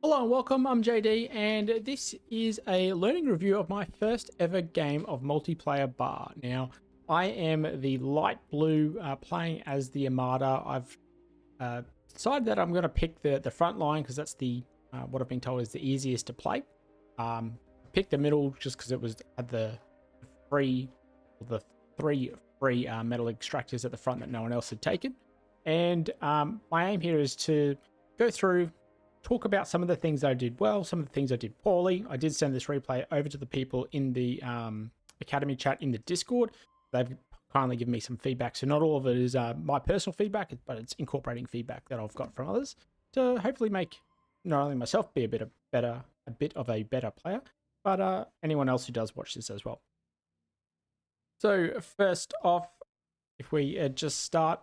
Hello and welcome, I'm JD, and this is a learning review of my first ever game of multiplayer bar. Now, I am the light blue playing as the Armada. I've decided that I'm going to pick the Frontline because that's the what I've been told is the easiest to play. Picked the middle just because it had the free, the three free metal extractors at the front that no one else had taken. And my aim here is to go through, talk about some of the things I did well, some of the things I did poorly. I did send this replay over to the people in the Academy chat in the Discord. They've kindly given me some feedback. So not all of it is my personal feedback, but it's incorporating feedback that I've got from others to hopefully make not only myself be a bit of a better player, but anyone else who does watch this as well. So first off, if we just start,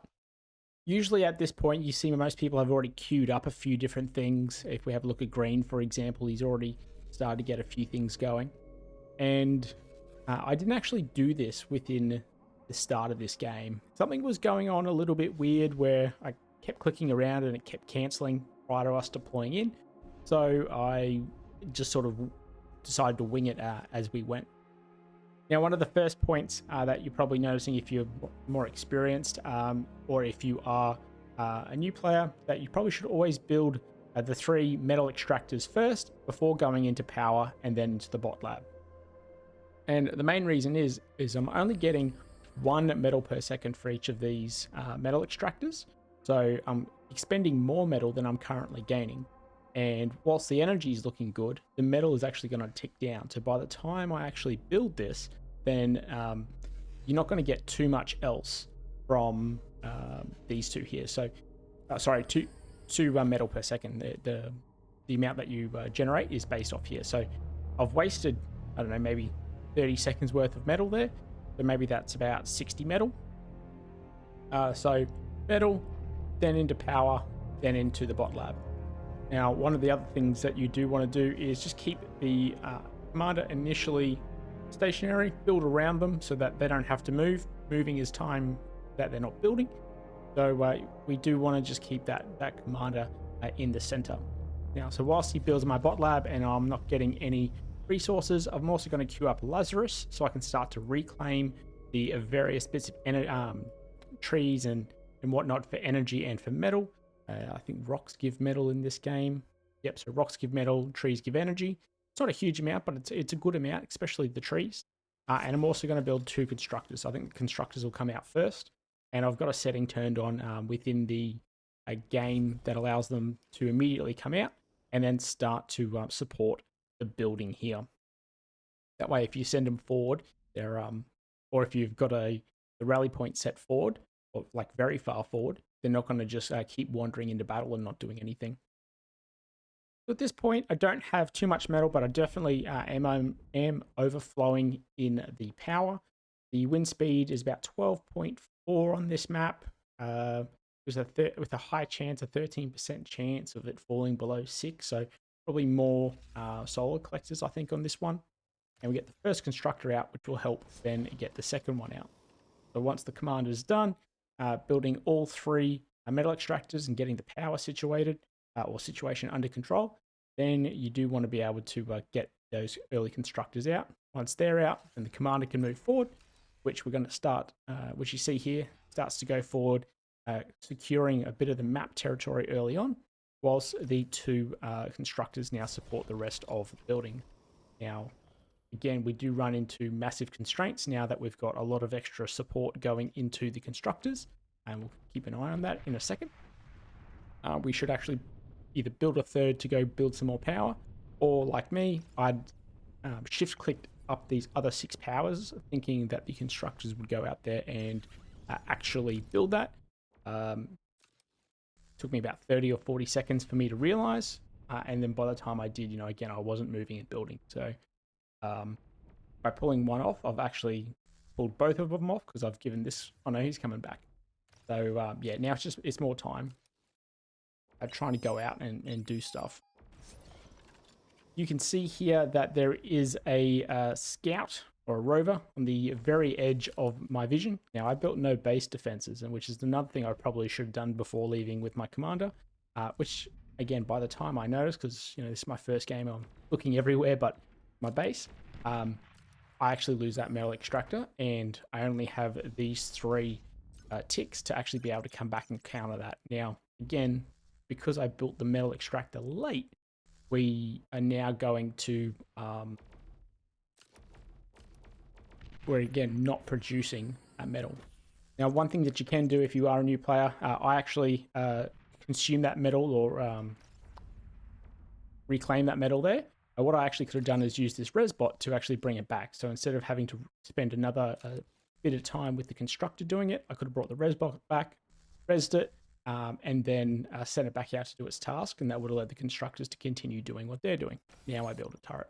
usually at this point, you see most people have already queued up a few different things. If we have a look at Green, for example, he's already started to get a few things going. And I didn't actually do this within the start of this game. Something was going on a little bit weird where I kept clicking around and it kept cancelling prior to us deploying in. So I just sort of decided to wing it as we went. Now, one of the first points that you're probably noticing if you're more experienced or if you are a new player, that you probably should always build the 3 metal extractors first before going into power and then into the bot lab. And the main reason is I'm only getting 1 metal per second for each of these metal extractors. So I'm expending more metal than I'm currently gaining. And whilst the energy is looking good, the metal is actually going to tick down. So by the time I actually build this, then you're not going to get too much else from these two here. So, sorry, two metal per second. The amount that you generate is based off here. So I've wasted, I don't know, maybe 30 seconds worth of metal there. So maybe that's about 60 metal. So metal, then into power, then into the bot lab. Now, one of the other things that you do want to do is just keep the commander initially stationary, build around them so that they don't have to move. Moving is time that they're not building. So we do want to just keep that commander in the center. Now, so whilst he builds my bot lab and I'm not getting any resources, I'm also going to queue up Lazarus so I can start to reclaim the various bits of trees and whatnot for energy and for metal. I think rocks give metal in this game. Yep, so rocks give metal, trees give energy. It's not a huge amount, but it's a good amount, especially the trees. And I'm also going to build 2 constructors. So I think the constructors will come out first. And I've got a setting turned on within the game that allows them to immediately come out and then start to support the building here. That way, if you send them forward, they're or if you've got the rally point set forward, or like very far forward, they're not going to just keep wandering into battle and not doing anything. So at this point, I don't have too much metal, but I definitely am overflowing in the power. The wind speed is about 12.4 on this map. With a high chance, a 13% chance of it falling below 6. So probably more solar collectors, I think, on this one. And we get the first constructor out, which will help then get the second one out. So once the commander is done, building all 3 metal extractors and getting the power situated or situation under control, then you do want to be able to get those early constructors out. Once they're out, then the commander can move forward, which we're going to start, which you see here, starts to go forward, securing a bit of the map territory early on, whilst the 2 constructors now support the rest of the building. Now, again, we do run into massive constraints now that we've got a lot of extra support going into the constructors, and we'll keep an eye on that in a second. We should actually either build a 3rd to go build some more power, or like me, I'd shift-clicked up these other 6 powers, thinking that the constructors would go out there and actually build that. Took me about 30 or 40 seconds for me to realize, and then by the time I did, again, I wasn't moving and building. So by pulling one off, I've actually pulled both of them off because I've given this. Oh no, he's coming back. So yeah, now it's more time at trying to go out and do stuff. You can see here that there is a scout or a rover on the very edge of my vision. Now, I built no base defenses, and which is another thing I probably should have done before leaving with my commander, which again, by the time I notice, because this is my first game, I'm looking everywhere but my base. I actually lose that metal extractor, and I only have these 3 ticks to actually be able to come back and counter that. Now, again, because I built the metal extractor late, we are now going to we're again not producing metal. Now, one thing that you can do if you are a new player, I actually consume that metal or reclaim that metal there. What I actually could have done is use this res bot to actually bring it back. So instead of having to spend another bit of time with the constructor doing it, I could have brought the res bot back, resed it, and then sent it back out to do its task, and that would have led the constructors to continue doing what they're doing. Now I build a turret.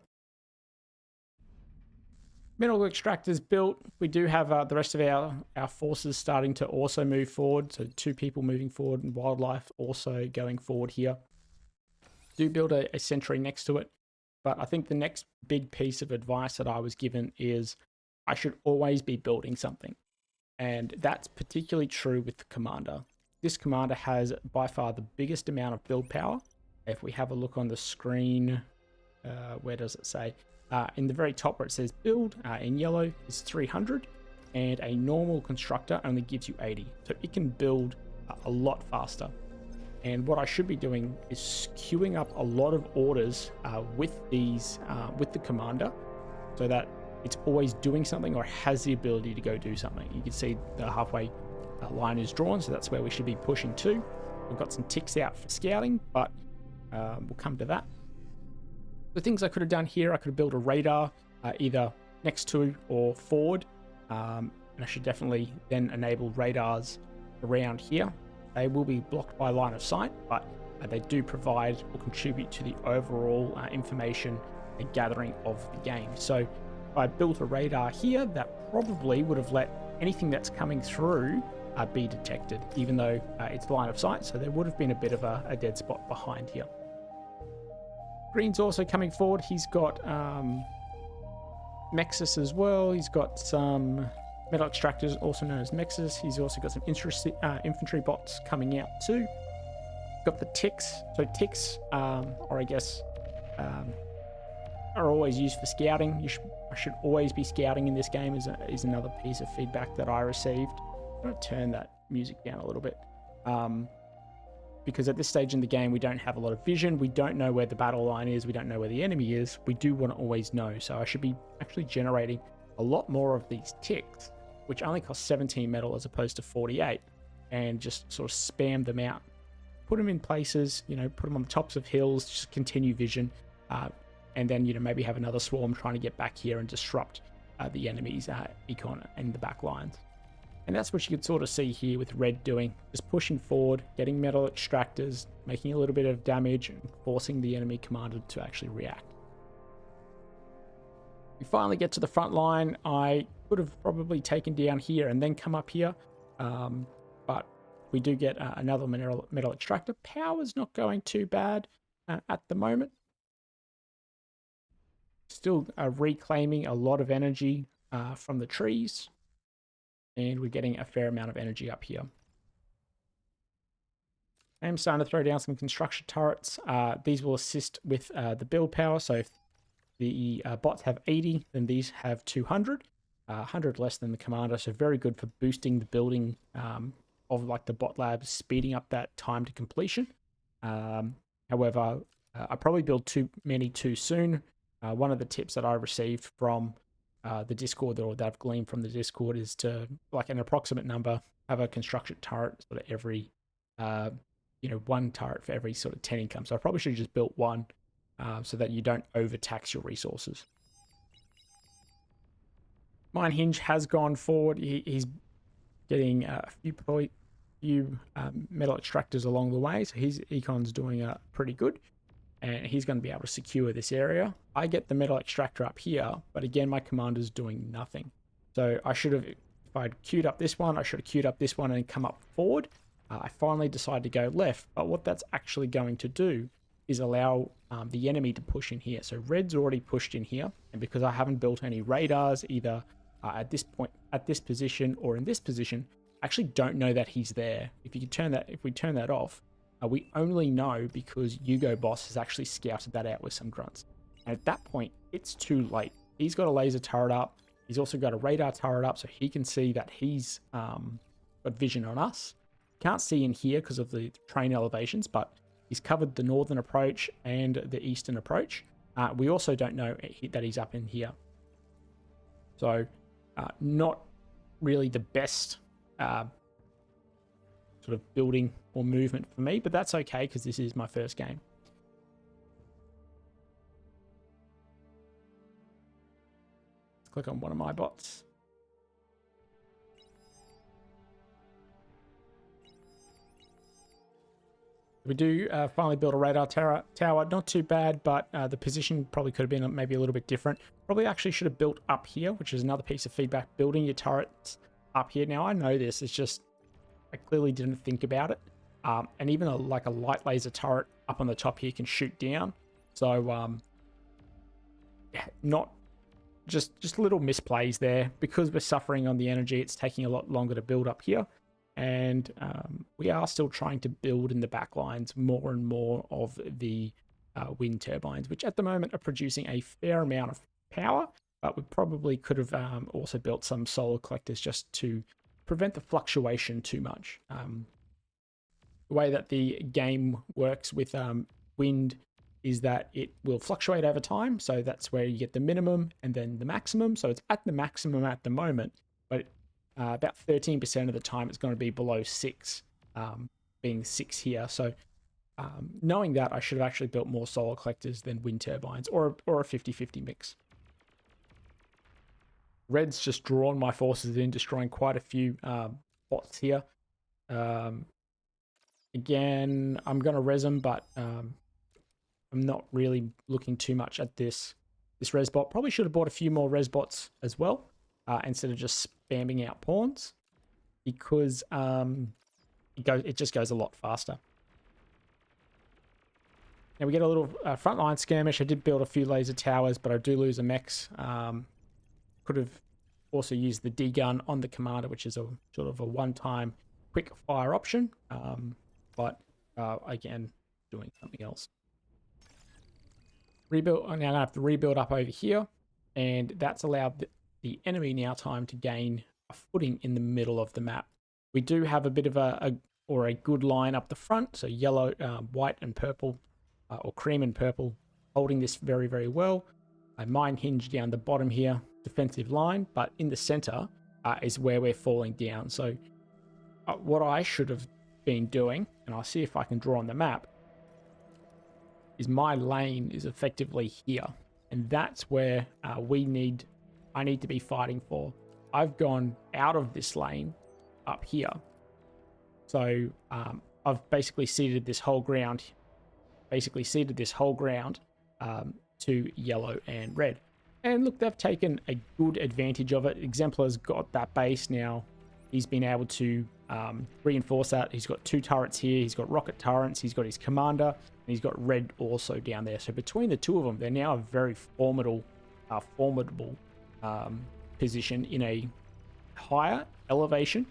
Mineral extractors built. We do have the rest of our forces starting to also move forward. So 2 people moving forward, and wildlife also going forward here. Do build a sentry next to it. But I think the next big piece of advice that I was given is I should always be building something. And that's particularly true with the commander. This commander has by far the biggest amount of build power. If we have a look on the screen, where does it say? In the very top where it says build, in yellow is 300, and a normal constructor only gives you 80. So it can build a lot faster. And what I should be doing is queuing up a lot of orders with the commander, so that it's always doing something or has the ability to go do something. You can see the halfway line is drawn, so that's where we should be pushing to. We've got some ticks out for scouting, but we'll come to that. The things I could have done here, I could have built a radar either next to or forward, and I should definitely then enable radars around here. They will be blocked by line of sight, but they do provide or contribute to the overall information and gathering of the game. So if I built a radar here, that probably would have let anything that's coming through be detected, even though it's line of sight. So there would have been a bit of a dead spot behind here. Green's also coming forward. He's got Mexus as well. He's got some metal extractors, also known as Mexus. He's also got some infantry bots coming out too. Got the ticks. So ticks, or I guess, are always used for scouting. I should always be scouting in this game is another piece of feedback that I received. I'm going to turn that music down a little bit. Because at this stage in the game, we don't have a lot of vision. We don't know where the battle line is. We don't know where the enemy is. We do want to always know. So I should be actually generating a lot more of these ticks, which only cost 17 metal as opposed to 48, and just sort of spam them out. Put them in places, put them on the tops of hills, just continue vision, and then, maybe have another swarm trying to get back here and disrupt the enemy's econ in the back lines. And that's what you could sort of see here with Red doing, just pushing forward, getting metal extractors, making a little bit of damage, and forcing the enemy commander to actually react. We finally get to the front line. I could have probably taken down here and then come up here, but we do get another metal extractor. Power's not going too bad at the moment. Still reclaiming a lot of energy from the trees, and we're getting a fair amount of energy up here. I'm starting to throw down some construction turrets. These will assist with the build power. So if the bots have 80, then these have 200. 100 less than the commander, so very good for boosting the building of like the bot labs, speeding up that time to completion. However, I probably built too many too soon. One of the tips that I received from the Discord, or that I've gleaned from the Discord, is to, like, an approximate number, have a construction turret sort of every, one turret for every sort of 10 income. So I probably should have just built one so that you don't overtax your resources. Mine Hinge has gone forward. He's getting a few metal extractors along the way, so his econ's doing pretty good, and he's going to be able to secure this area. I get the metal extractor up here, but again, my commander's doing nothing. So I should have, if I'd queued up this one, I should have queued up this one and come up forward. I finally decided to go left, but what that's actually going to do is allow the enemy to push in here. So Red's already pushed in here, and because I haven't built any radars either at this point, at this position, or in this position, I actually don't know that he's there. If we turn that off, We only know because Hugo Boss has actually scouted that out with some grunts. And at that point, it's too late. He's got a laser turret up. He's also got a radar turret up, so he can see that he's got vision on us. Can't see in here because of the train elevations, but he's covered the northern approach and the eastern approach. We also don't know that he's up in here. So not really the best sort of building or movement for me, but that's okay because this is my first game. Let's click on one of my bots. We do finally build a radar tower. Not too bad, but the position probably could have been maybe a little bit different. Probably actually should have built up here, which is another piece of feedback. Building your turrets up here. Now, I know this. It's just I clearly didn't think about it. And even like a light laser turret up on the top here can shoot down. So, yeah, not just little misplays there. Because we're suffering on the energy, it's taking a lot longer to build up here. And we are still trying to build in the back lines more and more of the wind turbines, which at the moment are producing a fair amount of power, but we probably could have also built some solar collectors just to prevent the fluctuation too much. The way that the game works with wind is that it will fluctuate over time, so that's where you get the minimum and then the maximum. So it's at the maximum at the moment, but about 13% of the time it's going to be below 6, being 6 here. So knowing that, I should have actually built more solar collectors than wind turbines, or a 50-50 mix. Red's just drawn my forces in, destroying quite a few bots here. Again, I'm going to res them, but I'm not really looking too much at this res bot. Probably should have bought a few more res bots as well, instead of just spamming out pawns, because it just goes a lot faster. Now we get a little frontline skirmish. I did build a few laser towers, but I do lose a mechs. Could have also used the D-gun on the commander, which is a sort of a one-time quick fire option, but again, doing something else. Rebuild. I'm now going to have to rebuild up over here, and that's allowed the enemy now time to gain a footing in the middle of the map. We do have a bit of a good line up the front, so yellow, white and purple, or cream and purple, holding this very, very well. A mine hinge down the bottom here, defensive line, but in the center is where we're falling down. So what I should have been doing, and I'll see if I can draw on the map, is my lane is effectively here, and that's where I need to be fighting for. I've gone out of this lane up here, so I've basically ceded this whole ground to yellow and red. And look, they've taken a good advantage of it. Exemplar's got that base now. He's been able to reinforce that. He's got 2 turrets here. He's got rocket turrets. He's got his commander. And he's got red also down there. So between the two of them, they're now a very formidable position in a higher elevation,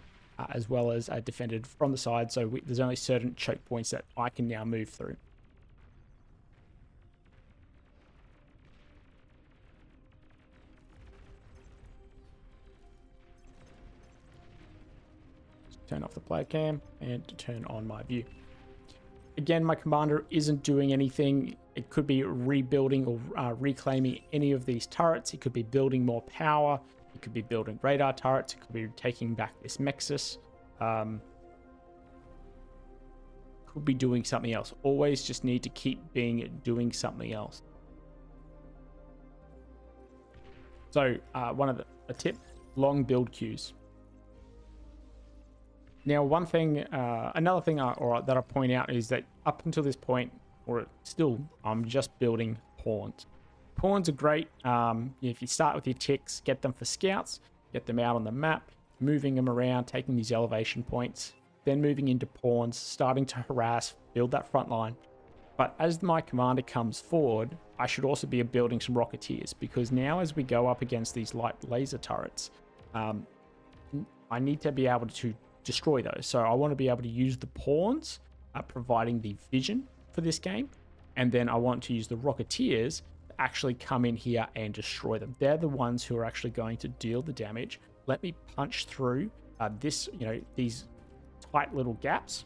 as well as defended from the side. So there's only certain choke points that I can now move through. Turn off the player cam and turn on my view. Again, my commander isn't doing anything. It could be rebuilding or reclaiming any of these turrets. It could be building more power. It could be building radar turrets. It could be taking back this Nexus. Could be doing something else. Always just need to keep doing something else. So a tip, long build queues. Now, another thing that I point out is that up until this point, or still, I'm just building pawns. Pawns are great. If you start with your ticks, get them for scouts, get them out on the map, moving them around, taking these elevation points, then moving into pawns, starting to harass, build that front line. But as my commander comes forward, I should also be building some rocketeers, because now as we go up against these light laser turrets, I need to be able to destroy those. So I want to be able to use the pawns providing the vision for this game. And then I want to use the Rocketeers to actually come in here and destroy them. They're the ones who are actually going to deal the damage. Let me punch through these tight little gaps,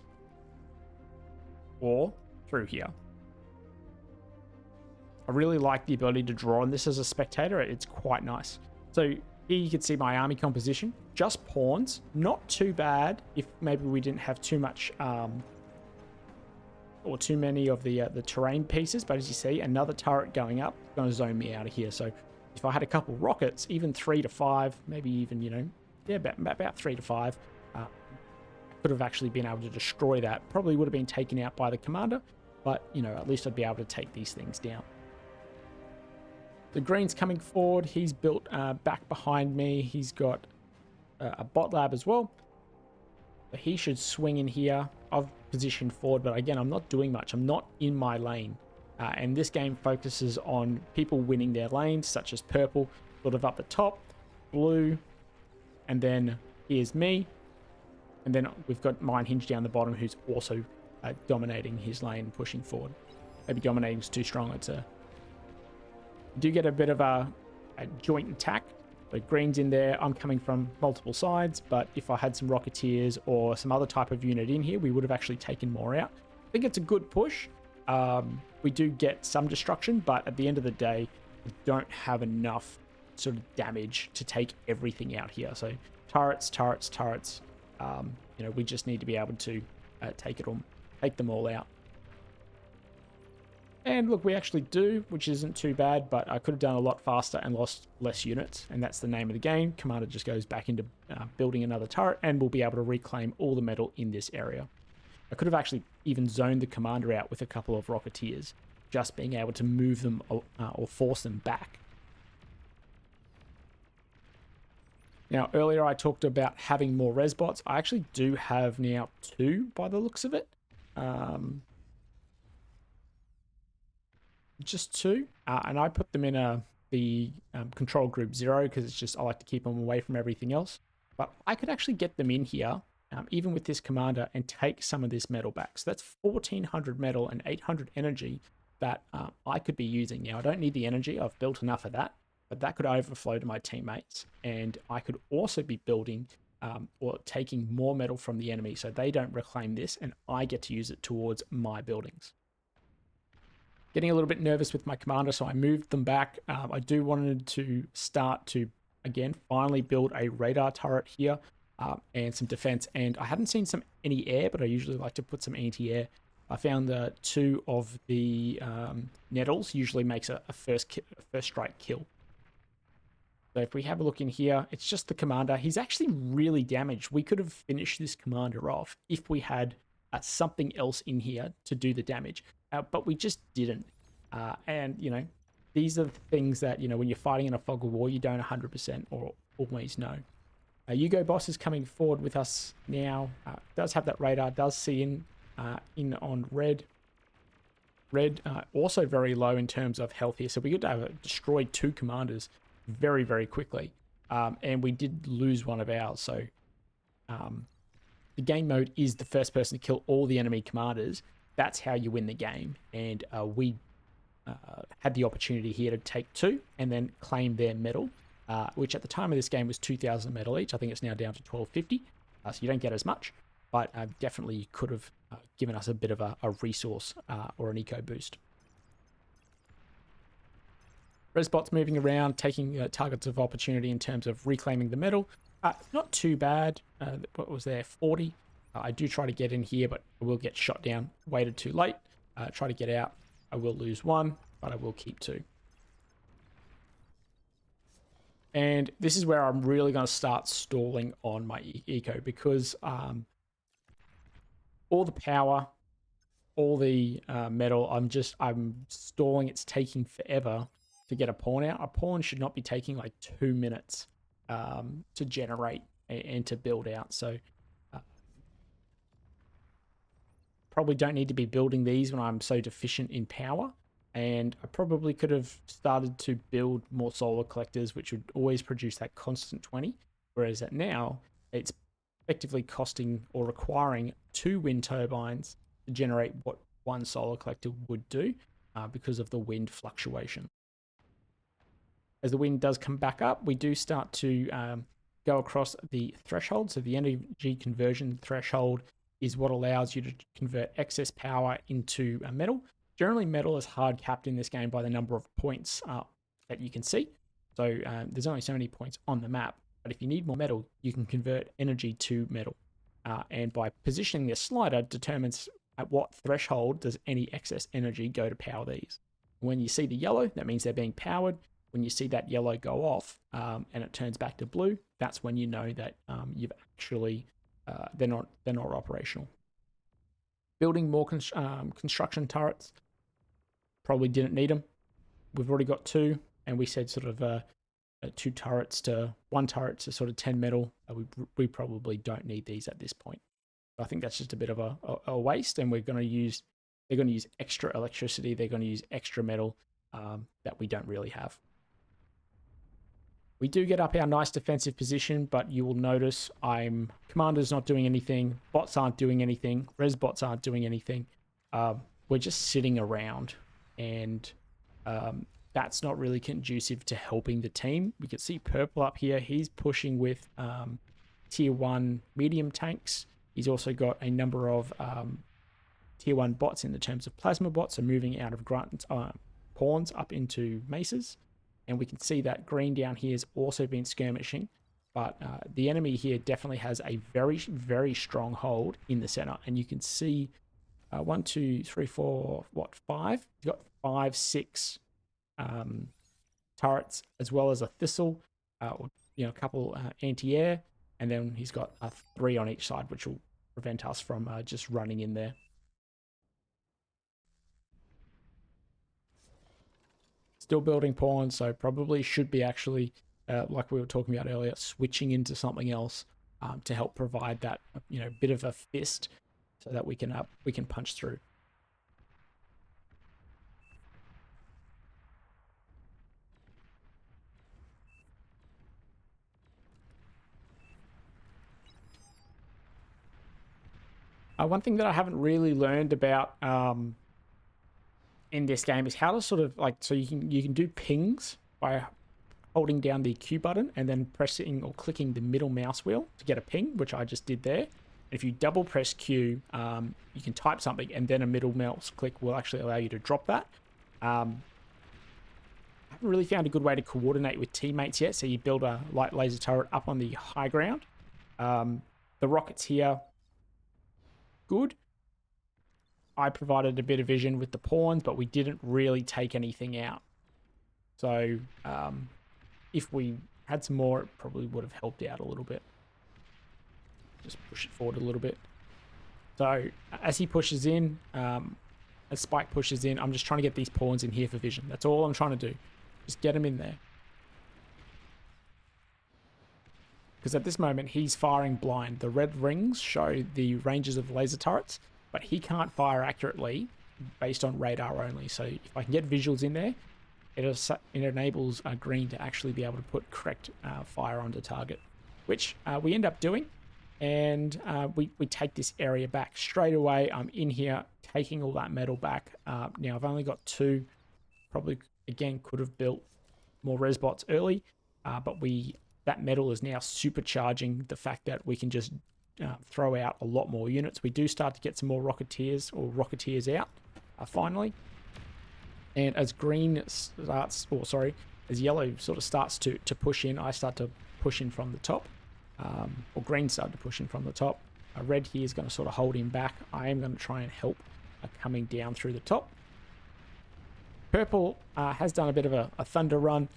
or through here. I really like the ability to draw on this as a spectator. It's quite nice. So here you can see my army composition, just pawns, not too bad if maybe we didn't have too much or too many of the terrain pieces. But as you see, another turret going up, going to zone me out of here. So if I had a couple rockets, even 3 to 5, maybe even, about 3 to 5, I could have actually been able to destroy that. Probably would have been taken out by the commander, but, at least I'd be able to take these things down. The green's coming forward. He's built back behind me. He's got a bot lab as well. So he should swing in here. I've positioned forward, but again, I'm not doing much. I'm not in my lane. And this game focuses on people winning their lanes, such as purple, sort of up the top, blue, and then here's me. And then we've got Mine Hinge down the bottom, who's also dominating his lane, pushing forward. Maybe dominating is too strong. You do get a bit of a joint attack. So green's in there. I'm coming from multiple sides, but if I had some Rocketeers or some other type of unit in here, we would have actually taken more out. I think it's a good push. We do get some destruction, but at the end of the day, we don't have enough sort of damage to take everything out here. So turrets. We just need to be able to take them all out. And look, we actually do, which isn't too bad, but I could have done a lot faster and lost less units, and that's the name of the game. Commander just goes back into building another turret, and we'll be able to reclaim all the metal in this area. I could have actually even zoned the commander out with a couple of Rocketeers, just being able to move them or force them back. Now, earlier I talked about having more res bots. I actually do have now 2 by the looks of it. Just 2, and I put them in the control group 0 because it's just I like to keep them away from everything else. But I could actually get them in here, even with this commander, and take some of this metal back. So that's 1400 metal and 800 energy that I could be using. Now, I don't need the energy. I've built enough of that, but that could overflow to my teammates. And I could also be building or taking more metal from the enemy so they don't reclaim this, and I get to use it towards my buildings. Getting a little bit nervous with my commander, so I moved them back. I do wanted to start to, again, finally build a radar turret here and some defense. And I hadn't seen any air, but I usually like to put some anti-air. I found that 2 of the nettles usually makes a first strike kill. So if we have a look in here, it's just the commander. He's actually really damaged. We could have finished this commander off if we had something else in here to do the damage. But we just didn't. And, these are the things that, when you're fighting in a fog of war, you don't 100% or always know. Yugo Boss is coming forward with us now. Does have that radar, does see in on red. Red, also very low in terms of health here. So we could have destroyed 2 commanders very, very quickly. And we did lose one of ours. So the game mode is the first person to kill all the enemy commanders. That's how you win the game. And we had the opportunity here to take 2 and then claim their medal, which at the time of this game was 2,000 metal each. I think it's now down to 1,250. So you don't get as much, but definitely could have given us a bit of a resource or an eco boost. Resbots moving around, taking targets of opportunity in terms of reclaiming the medal. Not too bad. What was there? 40. I do try to get in here, but I will get shot down. Waited too late. Try to get out. I will lose 1, but I will keep 2. And this is where I'm really going to start stalling on my eco, because all the power, all the metal, I'm stalling. It's taking forever to get a pawn out. A pawn should not be taking like 2 minutes to generate and to build out. So probably don't need to be building these when I'm so deficient in power. And I probably could have started to build more solar collectors, which would always produce that constant 20. Whereas that now, it's effectively costing or requiring 2 wind turbines to generate what one solar collector would do because of the wind fluctuation. As the wind does come back up, we do start to go across the threshold. So the energy conversion threshold is what allows you to convert excess power into a metal. Generally, metal is hard capped in this game by the number of points that you can see. So there's only so many points on the map. But if you need more metal, you can convert energy to metal. And by positioning this slider determines at what threshold does any excess energy go to power these. When you see the yellow, that means they're being powered. When you see that yellow go off and it turns back to blue, that's when you know that you've actually they're not operational. Building more construction turrets, probably didn't need them. We've already got 2, and we said sort of 2 turrets to 1 turret to sort of 10 metal. We probably don't need these at this point. I think that's just a bit of a waste, and they're going to use extra electricity. They're going to use extra metal that we don't really have. We do get up our nice defensive position, but you will notice commander's not doing anything, bots aren't doing anything, res bots aren't doing anything. We're just sitting around, and that's not really conducive to helping the team. We can see purple up here. He's pushing with tier 1 medium tanks. He's also got a number of tier 1 bots in the terms of plasma bots, so moving out of pawns up into maces. And we can see that green down here has also been skirmishing, but the enemy here definitely has a very, very strong hold in the center. And you can see 1, 2, 3, 4, 5? He's got 5, 6 turrets, as well as a thistle, a couple anti-air, and then he's got 3 on each side, which will prevent us from just running in there. Still building pawns, so probably should be actually, like we were talking about earlier, switching into something else to help provide that bit of a fist, so that we can punch through. One thing that I haven't really learned about in this game is how to sort of so you can do pings by holding down the Q button and then pressing or clicking the middle mouse wheel to get a ping, which I just did there. If you double press Q, you can type something, and then a middle mouse click will actually allow you to drop that. I haven't really found a good way to coordinate with teammates yet, so you build a light laser turret up on the high ground. The rockets here, good. I provided a bit of vision with the pawns, but we didn't really take anything out. So if we had some more, it probably would have helped out a little bit. Just push it forward a little bit. So as he pushes in, as Spike pushes in, I'm just trying to get these pawns in here for vision. That's all I'm trying to do. Just get him in there. Because at this moment, he's firing blind. The red rings show the ranges of the laser turrets, but he can't fire accurately based on radar only. So if I can get visuals in there, it enables green to actually be able to put correct fire onto target, which we end up doing. And we take this area back straight away. I'm in here taking all that metal back. Now I've only got 2. Probably, again, could have built more res bots early, but that metal is now supercharging the fact that we can just throw out a lot more units. We do start to get some more rocketeers out finally. And as as yellow sort of starts to push in, I start to push in from the top. Or green started to push in from the top. Red here is going to sort of hold him back. I am going to try and help coming down through the top. Purple has done a bit of a thunder run,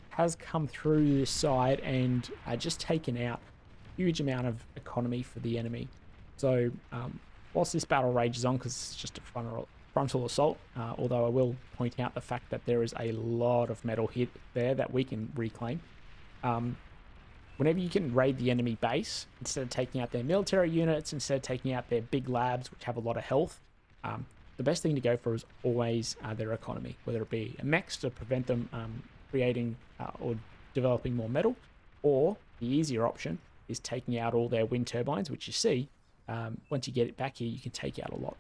has come through this side and just taken out a huge amount of economy for the enemy. So whilst this battle rages on, because it's just a frontal assault, although I will point out the fact that there is a lot of metal hit there that we can reclaim. Whenever you can raid the enemy base, instead of taking out their military units, instead of taking out their big labs, which have a lot of health, the best thing to go for is always their economy, whether it be a mechs to prevent them creating or developing more metal, or the easier option is taking out all their wind turbines, which you see, once you get it back here, you can take out a lot.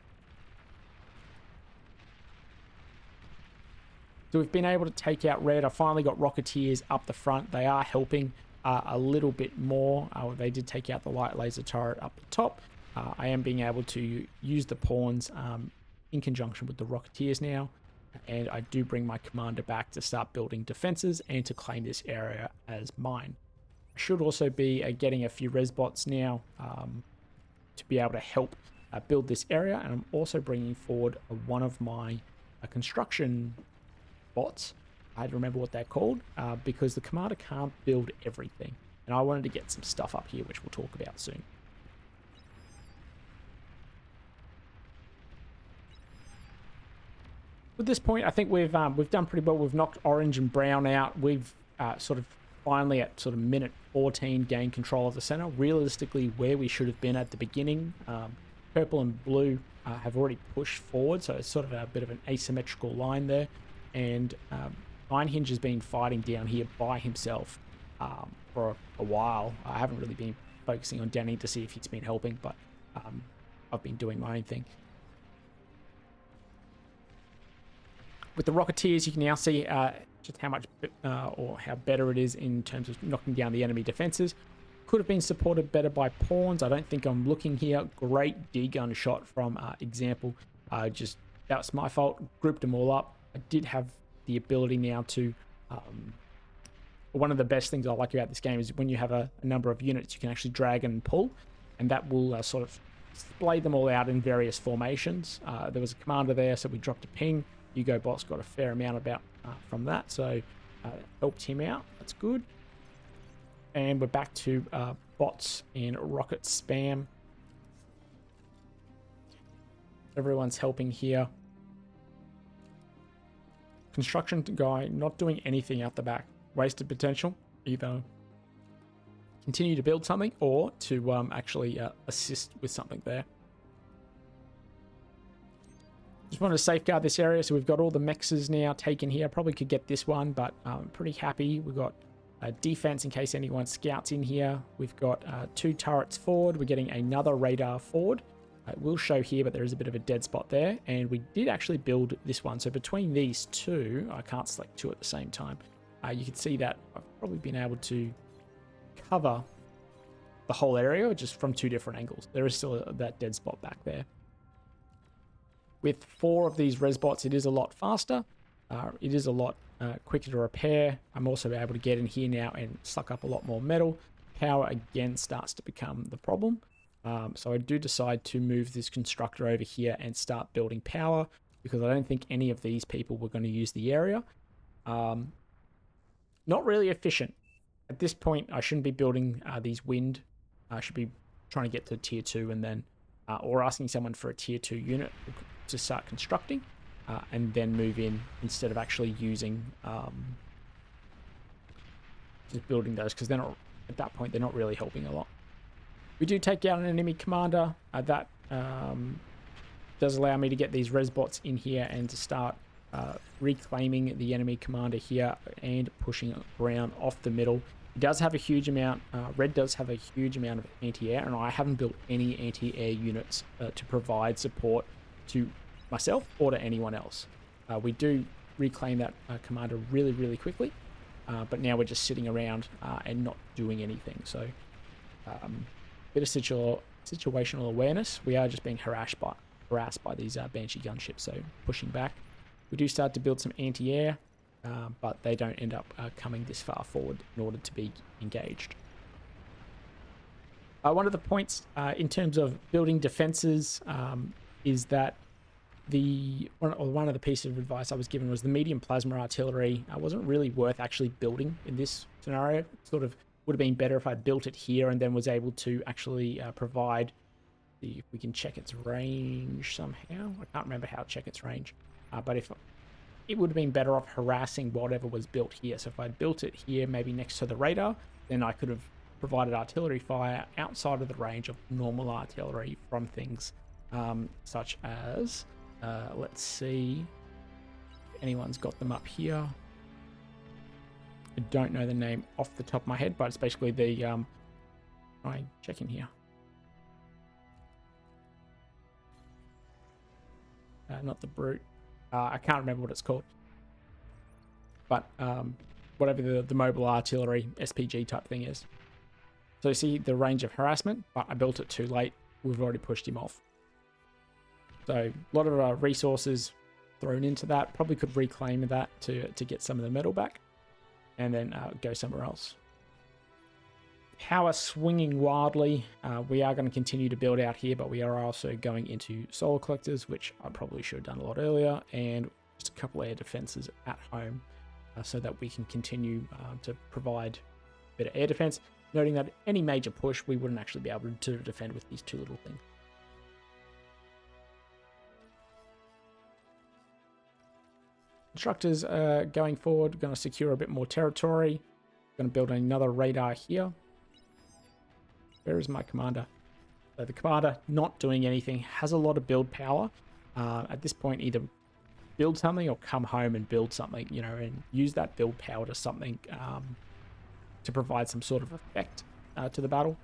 So we've been able to take out red. I finally got Rocketeers up the front. They are helping a little bit more. They did take out the light laser turret up the top. I am being able to use the pawns in conjunction with the Rocketeers now. And I do bring my commander back to start building defenses and to claim this area as mine. I should also be getting a few resbots now to be able to help build this area. And I'm also bringing forward one of my construction bots. I had to remember what they're called because the commander can't build everything. And I wanted to get some stuff up here, which we'll talk about soon. At this point, I think we've done pretty well. We've knocked orange and brown out. We've sort of finally at sort of minute 14 gained control of the center. Realistically, where we should have been at the beginning, purple and blue have already pushed forward, so it's sort of a bit of an asymmetrical line there. And Ironhinge has been fighting down here by himself for a while. I haven't really been focusing on Danny to see if he's been helping, but I've been doing my own thing. With the Rocketeers, you can now see just how much or how better it is in terms of knocking down the enemy defenses. Could have been supported better by pawns. I don't think I'm looking here. Great D-gun shot from example. That was my fault. Grouped them all up. I did have the ability now to... one of the best things I like about this game is when you have a number of units, you can actually drag and pull, and that will sort of splay them all out in various formations. There was a commander there, so we dropped a ping. Hugo Boss got a fair amount about from that, so helped him out. That's good. And we're back to bots and rocket spam. Everyone's helping here. Construction guy not doing anything out the back. Wasted potential. Either continue to build something or to actually assist with something there. Just want to safeguard this area, so we've got all the mexes now taken here. Probably could get this one, but I'm pretty happy. We've got defense in case anyone scouts in here. We've got 2 turrets forward. We're getting another radar forward. It will show here, but there is a bit of a dead spot there. And we did actually build this one. So between these two, I can't select 2 at the same time. You can see that I've probably been able to cover the whole area just from 2 different angles. There is still that dead spot back there. With 4 of these resbots, it is a lot faster. It is a lot quicker to repair. I'm also able to get in here now and suck up a lot more metal. Power again starts to become the problem. So I do decide to move this constructor over here and start building power because I don't think any of these people were going to use the area. Not really efficient. At this point, I shouldn't be building these wind. I should be trying to get to tier 2 and then, or asking someone for a tier 2 unit to start constructing and then move in instead of actually using just building those, because they're not, at that point, they're not really helping a lot. We do take out an enemy commander. That does allow me to get these resbots in here and to start reclaiming the enemy commander here and pushing around off the middle. It does have a huge amount, red does have a huge amount of anti-air, and I haven't built any anti-air units to provide support to myself or to anyone else. We do reclaim that commander really, really quickly, but now we're just sitting around and not doing anything. So bit of situational awareness. We are just being harassed by these Banshee gunships, so pushing back. We do start to build some anti-air, but they don't end up coming this far forward in order to be engaged. One of the points in terms of building defenses is that one of the pieces of advice I was given was the medium plasma artillery wasn't really worth actually building in this scenario. It sort of would have been better if I built it here and then was able to actually provide if we can check its range somehow. I can't remember how to check its range, but if it would have been better off harassing whatever was built here. So if I built it here, maybe next to the radar, then I could have provided artillery fire outside of the range of normal artillery from things such as, let's see if anyone's got them up here. I don't know the name off the top of my head, but it's basically the, I check in here. Not the brute. I can't remember what it's called. but whatever the mobile artillery SPG type thing is. So you see the range of harassment, but I built it too late. We've already pushed him off. So a lot of resources thrown into that. Probably could reclaim that to get some of the metal back, and then go somewhere else. Power swinging wildly. We are going to continue to build out here, but we are also going into solar collectors, which I probably should have done a lot earlier, and just a couple air defenses at home, so that we can continue to provide better air defense. Noting that any major push, we wouldn't actually be able to defend with these two little things. Constructors going forward, going to secure a bit more territory. Going to build another radar here. Where is my commander? So the commander not doing anything, has a lot of build power. At this point, either build something or come home and build something, you know, and use that build power to something to provide some sort of effect to the battle.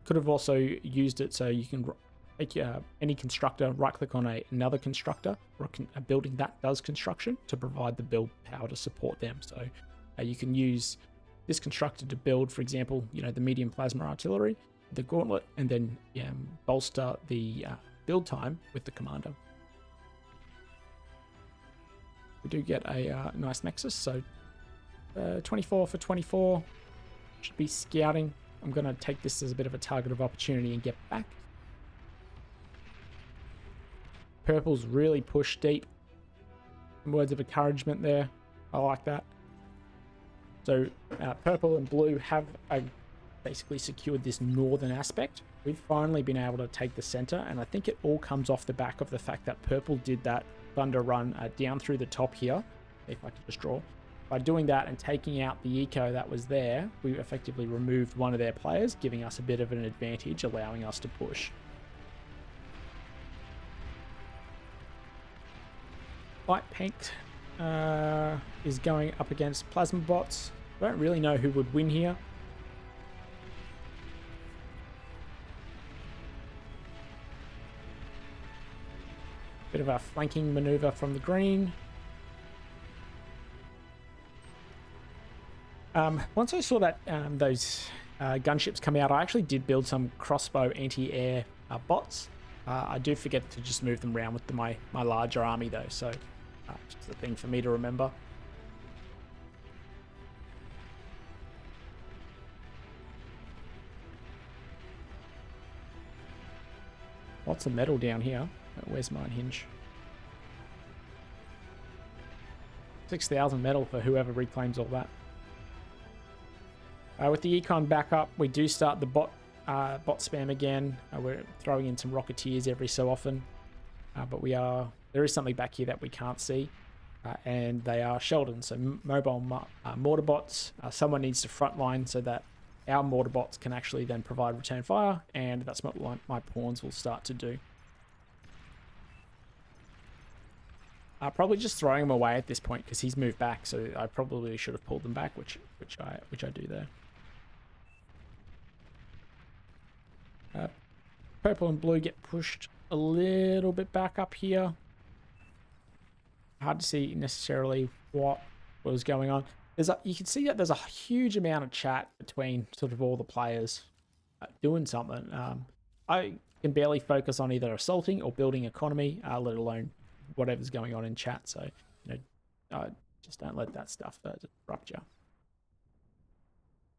Could have also used it so you can take any constructor, right click on another constructor or a building that does construction to provide the build power to support them. So you can use this constructor to build, for example, you know, the medium plasma artillery, the gauntlet, and then bolster the build time with the commander. We do get a nice nexus, so 24 for 24 should be scouting. I'm going to take this as a bit of a target of opportunity and get back. Purple's really pushed deep. Some words of encouragement there. I like that. So purple and blue have basically secured this northern aspect. We've finally been able to take the center, and I think it all comes off the back of the fact that purple did that thunder run down through the top here. If I could just draw. By doing that and taking out the eco that was there, we effectively removed one of their players, giving us a bit of an advantage, allowing us to push. Light pink is going up against plasma bots. I don't really know who would win here. Bit of a flanking maneuver from the green. Once I saw that those gunships come out, I actually did build some crossbow anti-air bots. I do forget to just move them around with my larger army though, so just a thing for me to remember. Lots of metal down here. Where's mine hinge? 6,000 metal for whoever reclaims all that. With the econ back up, we do start the bot spam again. We're throwing in some rocketeers every so often, but there is something back here that we can't see, and they are Sheldon, so mobile mortar bots. Someone needs to frontline so that our mortar bots can actually then provide return fire, and that's what my pawns will start to do. Probably just throwing him away at this point because he's moved back, so I probably should have pulled them back, which I do there. Purple and blue get pushed a little bit back up here. Hard to see necessarily what was going on. You can see that there's a huge amount of chat between sort of all the players doing something. I can barely focus on either assaulting or building economy, let alone whatever's going on in chat. So, you know, just don't let that stuff disrupt you.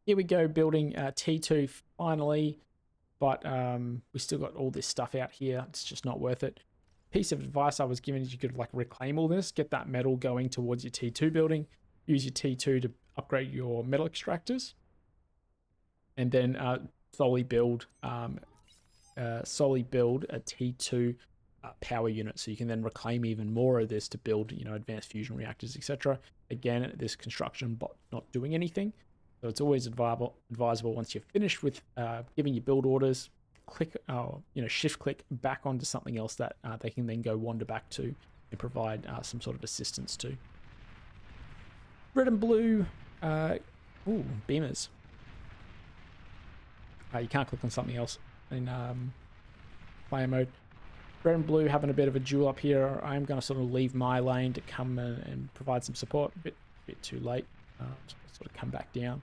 Here we go, building T2 finally, but we still got all this stuff out here. It's just not worth it. Piece of advice I was given is you could like reclaim all this, get that metal going towards your T2 building, use your T2 to upgrade your metal extractors, and then solely build a T2 power unit, so you can then reclaim even more of this to build, you know, advanced fusion reactors, etc. Again, this construction bot not doing anything, so it's always advisable once you're finished with giving your build orders, click, shift click back onto something else that they can then go wander back to and provide some sort of assistance to. Red and blue, beamers. You can't click on something else in player mode. Red and blue having a bit of a duel up here. I'm going to sort of leave my lane to come and provide some support. Bit bit too late. Sort of come back down.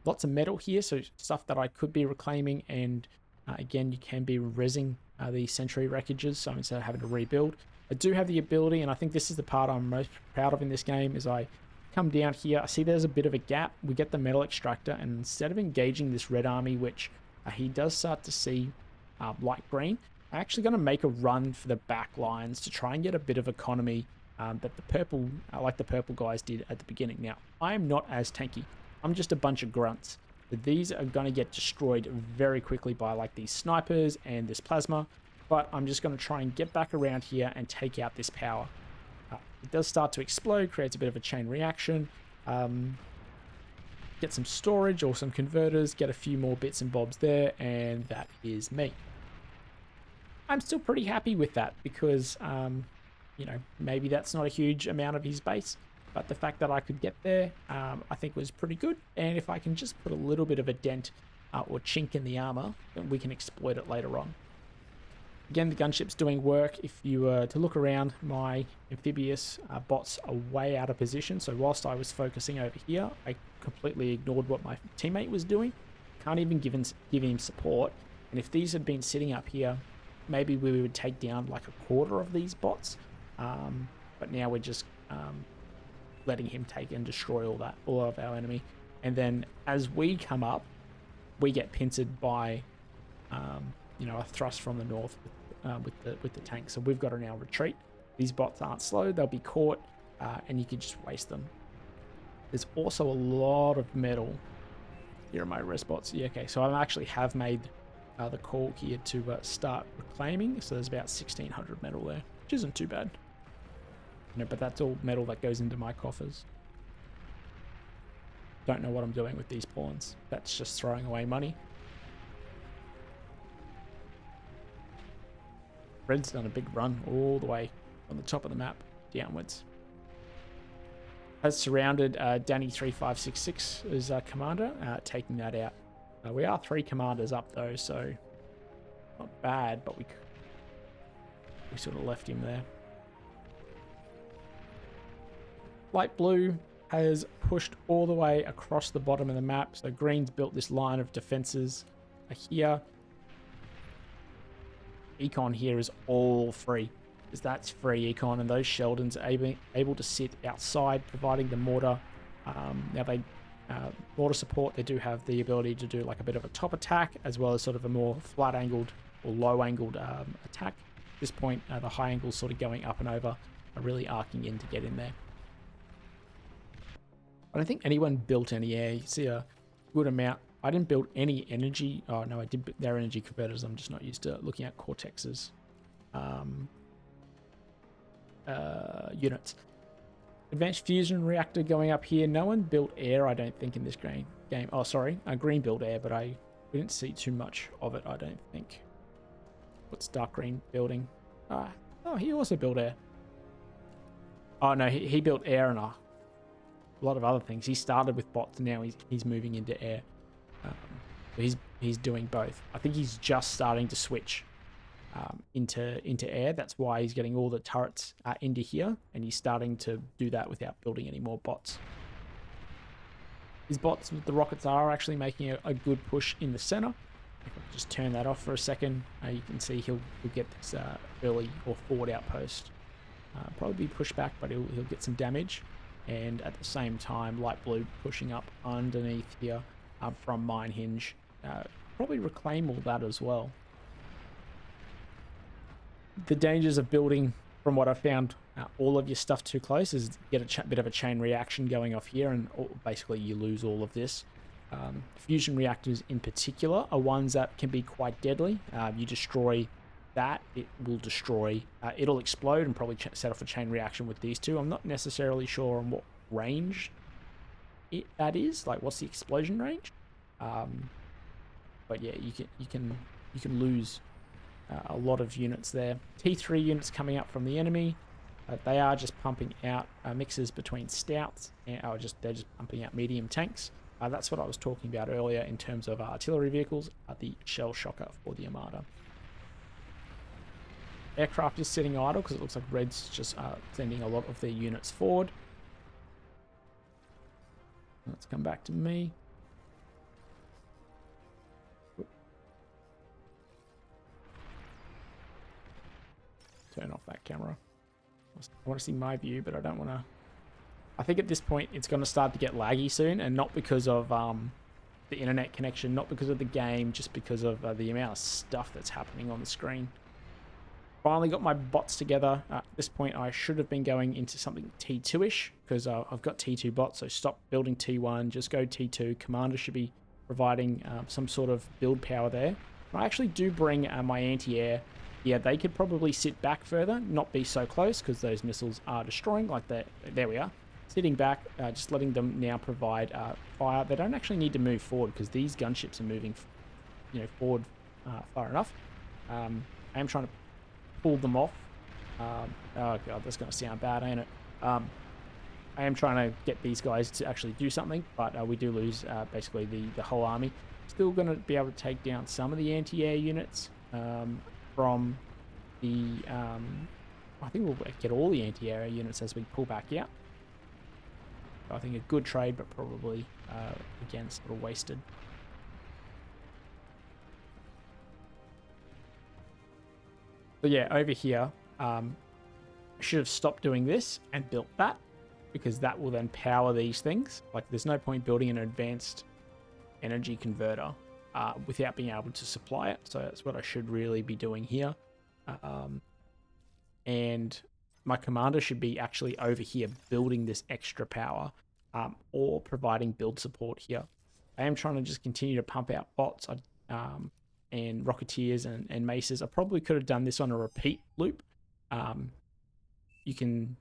Lots of metal here, so stuff that I could be reclaiming, and again, you can be rezzing the Sentry wreckages, so instead of having to rebuild. I do have the ability, and I think this is the part I'm most proud of in this game, is I come down here, I see there's a bit of a gap, we get the metal extractor, and instead of engaging this red army, which he does start to see light green, I'm actually going to make a run for the back lines to try and get a bit of economy that the purple, like the purple guys did at the beginning. Now, I am not as tanky. I'm just a bunch of grunts. But these are going to get destroyed very quickly by like these snipers and this plasma. But I'm just going to try and get back around here and take out this power. It does start to explode, creates a bit of a chain reaction. Get some storage or some converters, get a few more bits and bobs there, and that is me. I'm still pretty happy with that because, you know, maybe that's not a huge amount of his base, but the fact that I could get there, I think was pretty good. And if I can just put a little bit of a dent or chink in the armor, then we can exploit it later on. Again, the gunship's doing work. If you were to look around, my amphibious bots are way out of position. So whilst I was focusing over here, I completely ignored what my teammate was doing. Can't even give him support. And if these had been sitting up here, maybe we would take down like a quarter of these bots. But now we're just letting him take and destroy all of our enemy. And then as we come up, we get pincered by you know, a thrust from the north with the tank. So we've got to now retreat. These bots aren't slow, they'll be caught, and you can just waste them. There's also a lot of metal. Here are my res bots. Yeah, okay, so I actually have made the call here to start reclaiming. So there's about 1600 metal there, which isn't too bad. You know, but that's all metal that goes into my coffers. Don't know what I'm doing with these pawns. That's just throwing away money. Red's done a big run all the way on the top of the map downwards. Has surrounded Danny 3566 as commander, taking that out. We are 3 commanders up though, so not bad, but we sort of left him there. Light blue has pushed all the way across the bottom of the map, so green's built this line of defenses here. Econ here is all free, because that's free econ, and those Sheldons are able to sit outside, providing the mortar. Now they mortar support, they do have the ability to do like a bit of a top attack, as well as sort of a more flat angled or low angled attack. At this point, the high angles sort of going up and over are really arcing in to get in there. I don't think anyone built any air. You see a good amount. I didn't build any energy. Oh no, I did. They're energy converters. I'm just not used to looking at Cortex's units. Advanced fusion reactor going up here. No one built air, I don't think, in this game. Oh, sorry, green built air, but we didn't see too much of it, I don't think. What's dark green building? Oh, he also built air. Oh no, he built air and a lot of other things. He started with bots, and now he's moving into air. So he's doing both. I think he's just starting to switch into air. That's why he's getting all the turrets into here, and he's starting to do that without building any more bots. His bots with the rockets are actually making a good push in the center. If I just turn that off for a second, you can see he'll get this early or forward outpost. Probably be pushed back, but he'll get some damage. And at the same time, light blue pushing up underneath here from Mine Hinge. Probably reclaim all that as well. The dangers of building, from what I found, all of your stuff too close is get a bit of a chain reaction going off here, and basically you lose all of this. Fusion reactors in particular are ones that can be quite deadly. You destroy that, it will destroy, it'll explode and probably set off a chain reaction with these two. I'm not necessarily sure on what range that is, like what's the explosion range. But yeah, you can lose a lot of units there. T3 units coming up from the enemy. They are just pumping out mixes between stouts, and they're just pumping out medium tanks. That's what I was talking about earlier in terms of artillery vehicles, the shell shocker for the Armada. Aircraft is sitting idle because it looks like Red's just sending a lot of their units forward. Let's come back to me. Turn off that camera. I want to see my view, but I don't want to. I think at this point it's going to start to get laggy soon, and not because of the internet connection, not because of the game, just because of the amount of stuff that's happening on the screen. Finally got my bots together. At this point, I should have been going into something T2-ish, because I've got T2 bots, so stop building T1, just go T2. Commander should be providing some sort of build power there. I actually do bring my anti-air. Yeah, they could probably sit back further, not be so close, because those missiles are destroying, like that. There we are. Sitting back, just letting them now provide fire. They don't actually need to move forward, because these gunships are moving, forward far enough. I am trying to pull them off. Oh god, that's going to sound bad, ain't it? I am trying to get these guys to actually do something, but we do lose basically the whole army. Still going to be able to take down some of the anti-air units from the... I think we'll get all the anti-air units as we pull back out. I think a good trade, but probably, again, sort of wasted. But yeah, over here, I should have stopped doing this and built that, because that will then power these things. Like, there's no point building an advanced energy converter without being able to supply it. So that's what I should really be doing here. And my commander should be actually over here building this extra power, or providing build support here. I am trying to just continue to pump out bots and rocketeers and maces. I probably could have done this on a repeat loop. You can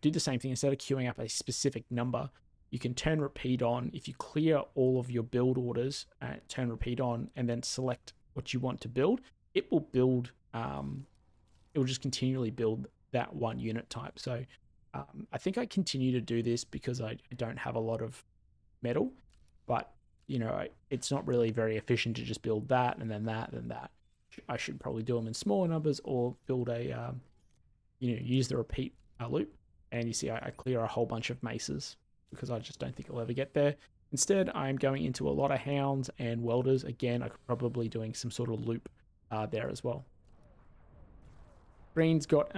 do the same thing. Instead of queuing up a specific number, you can turn repeat on. If you clear all of your build orders, turn repeat on, and then select what you want to build, it will build, it will just continually build that one unit type. So I think I continue to do this because I don't have a lot of metal, but it's not really very efficient to just build that and then that and that. I should probably do them in smaller numbers, or build a use the repeat loop. And you see I clear a whole bunch of maces because I just don't think I'll ever get there. Instead, I'm going into a lot of hounds and welders. Again, I could probably doing some sort of loop there as well. Green's got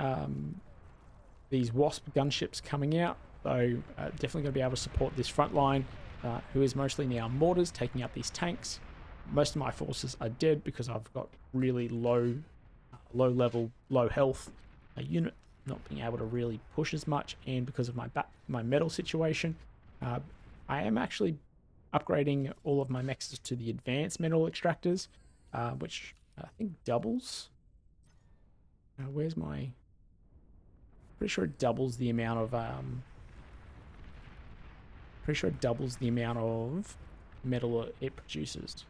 these Wasp gunships coming out, so definitely going to be able to support this front line, who is mostly now mortars taking out these tanks. Most of my forces are dead because I've got really low level, low health unit, not being able to really push as much, and because of my metal situation, I am actually upgrading all of my mechs to the advanced metal extractors, which I think doubles. Where's my... Pretty sure it doubles the amount of metal it produces.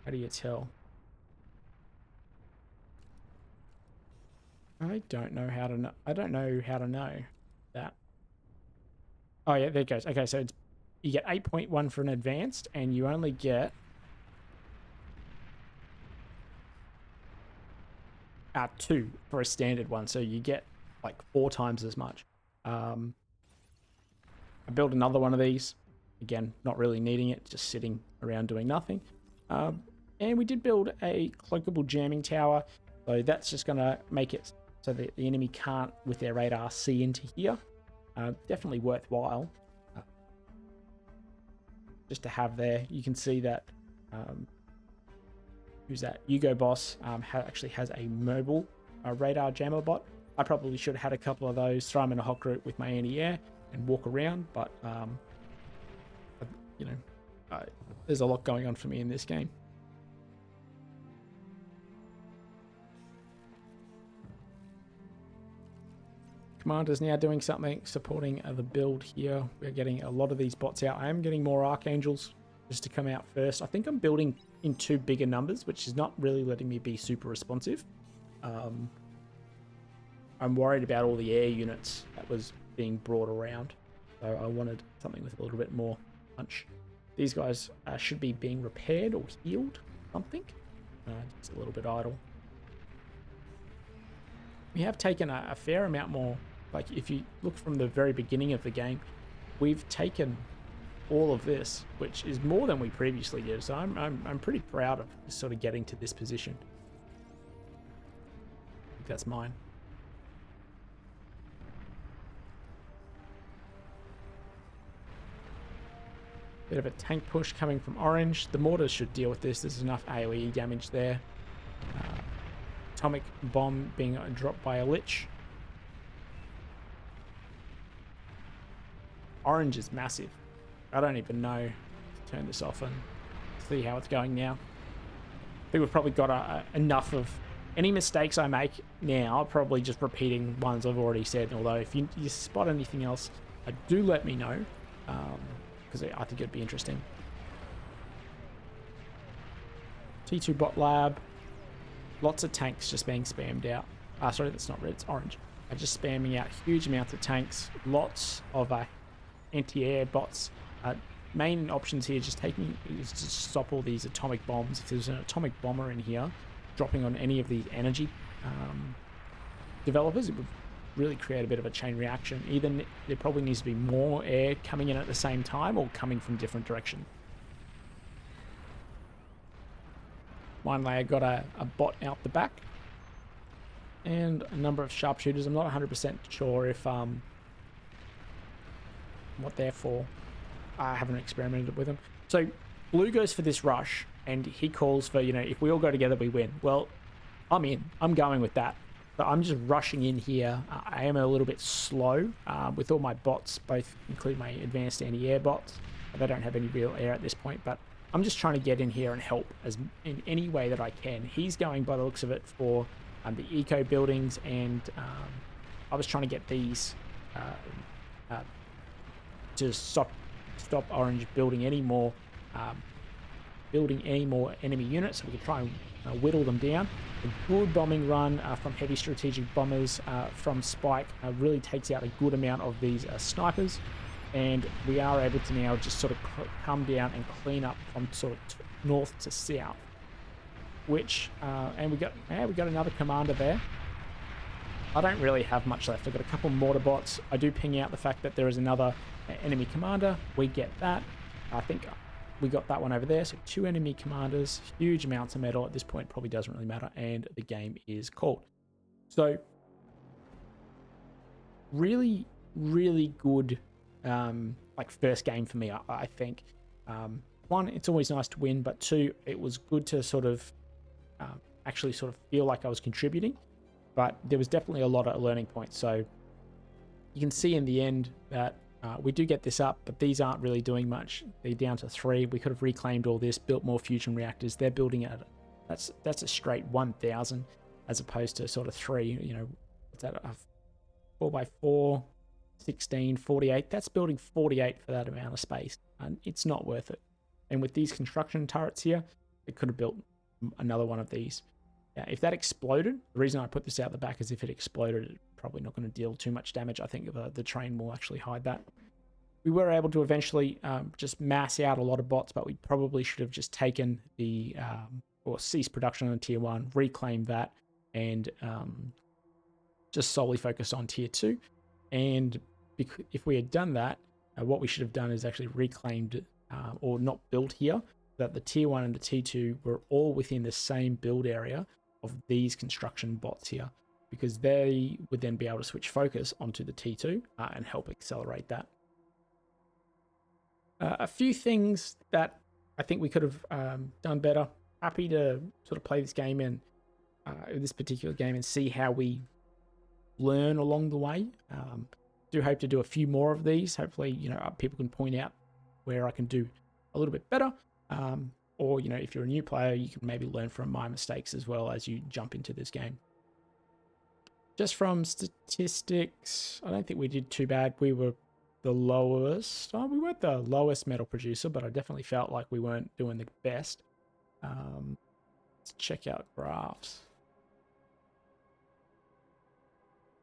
How do you tell? I don't know how to know. I don't know how to know that. Oh yeah, there it goes. Okay, so you get 8.1 for an advanced, and you only get 2 for a standard one. So you get like 4 times as much. I built another one of these. Again, not really needing it, just sitting around doing nothing. And we did build a cloakable jamming tower. So that's just going to make it so that the enemy can't, with their radar, see into here. Definitely worthwhile. Just to have there. You can see that... who's that? Hugo Boss actually has a mobile radar jammer bot. I probably should have had a couple of those, throw them in a hot group with my anti-air and walk around, but there's a lot going on for me in this game. Commander's now doing something, supporting the build here. We're getting a lot of these bots out. I am getting more Archangels just to come out first. I think I'm building in 2 bigger numbers, which is not really letting me be super responsive. I'm worried about all the air units that was being brought around. So I wanted something with a little bit more punch. These guys should be being repaired or healed, something. Just a little bit idle. We have taken a fair amount more. Like, if you look from the very beginning of the game, we've taken all of this, which is more than we previously did. So I'm pretty proud of sort of getting to this position. I think that's mine. Bit of a tank push coming from orange. The mortars should deal with this. There's enough AoE damage there. Atomic bomb being dropped by a lich. Orange is massive. I don't even know to turn this off and see how it's going now. I think we've probably got enough of any mistakes I make now, probably just repeating ones I've already said. Although if you spot anything else, do let me know, because I think it'd be interesting. T2 bot lab. Lots of tanks just being spammed out. Sorry, that's not red, it's orange. Just spamming out huge amounts of tanks. Lots of anti-air bots. Main options here is to stop all these atomic bombs. If there's an atomic bomber in here dropping on any of these energy developers, it would really create a bit of a chain reaction. Either there probably needs to be more air coming in at the same time or coming from different directions. Mine layer got a bot out the back and a number of sharpshooters. I'm not 100% sure if what they're for. I haven't experimented with them. So blue goes for this rush and he calls for, if we all go together, we win. Well, I'm in. I'm going with that. But I'm just rushing in here. I am a little bit slow with all my bots, both include my advanced anti-air bots. They don't have any real air at this point, but I'm just trying to get in here and help in any way that I can. He's going, by the looks of it, for the eco buildings, and I was trying to get these to stop orange building any more enemy units, so we can try and whittle them down. A good bombing run from heavy strategic bombers from Spike really takes out a good amount of these snipers, and we are able to now just sort of come down and clean up from sort of north to south, which and we got another commander there. I don't really have much left. I've got a couple mortar bots. I do ping out the fact that there is another enemy commander. We get that. I think we got that one over there. So 2 enemy commanders, huge amounts of metal. At this point, probably doesn't really matter. And the game is called. So really, really good like first game for me, I think. One, it's always nice to win, but 2, it was good to sort of actually sort of feel like I was contributing. But there was definitely a lot of learning points. So you can see in the end that we do get this up, but these aren't really doing much. They're down to 3. We could have reclaimed all this, built more fusion reactors. They're building at that's a straight 1,000 as opposed to sort of 3. What's that? 4x4, 16, 48. That's building 48 for that amount of space, and it's not worth it. And with these construction turrets here, it could have built another one of these. If that exploded, the reason I put this out the back is if it exploded, it's probably not going to deal too much damage. I think the train will actually hide that. We were able to eventually just mass out a lot of bots, but we probably should have just taken the or ceased production on tier 1, reclaimed that, and just solely focused on tier 2. And if we had done that, what we should have done is actually reclaimed or not built here, that the tier 1 and the tier 2 were all within the same build area of these construction bots here, because they would then be able to switch focus onto the T2 and help accelerate that. A few things that I think we could have done better. Happy to sort of play this game and this particular game and see how we learn along the way. Do hope to do a few more of these. Hopefully, people can point out where I can do a little bit better. Or, if you're a new player, you can maybe learn from my mistakes as well as you jump into this game. Just from statistics, I don't think we did too bad. We were the lowest. We weren't the lowest metal producer, but I definitely felt like we weren't doing the best. Let's check out graphs.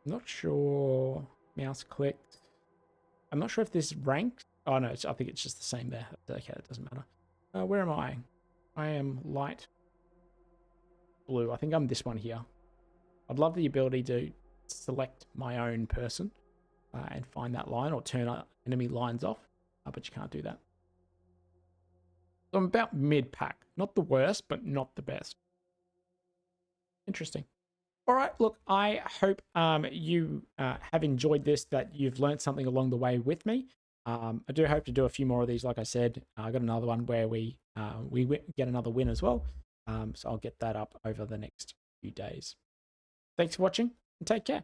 Not sure. Mouse clicked. I'm not sure if this ranked. Oh, no, I think it's just the same there. Okay, it doesn't matter. Where am I? I am light blue. I think I'm this one here. I'd love the ability to select my own person. and find that line or turn enemy lines off, but you can't do that. So I'm about mid-pack. Not the worst, but not the best. Interesting. All right, look, I hope you have enjoyed this, that you've learned something along the way with me. I do hope to do a few more of these. Like I said, I got another one where we get another win as well. So I'll get that up over the next few days. Thanks for watching and take care.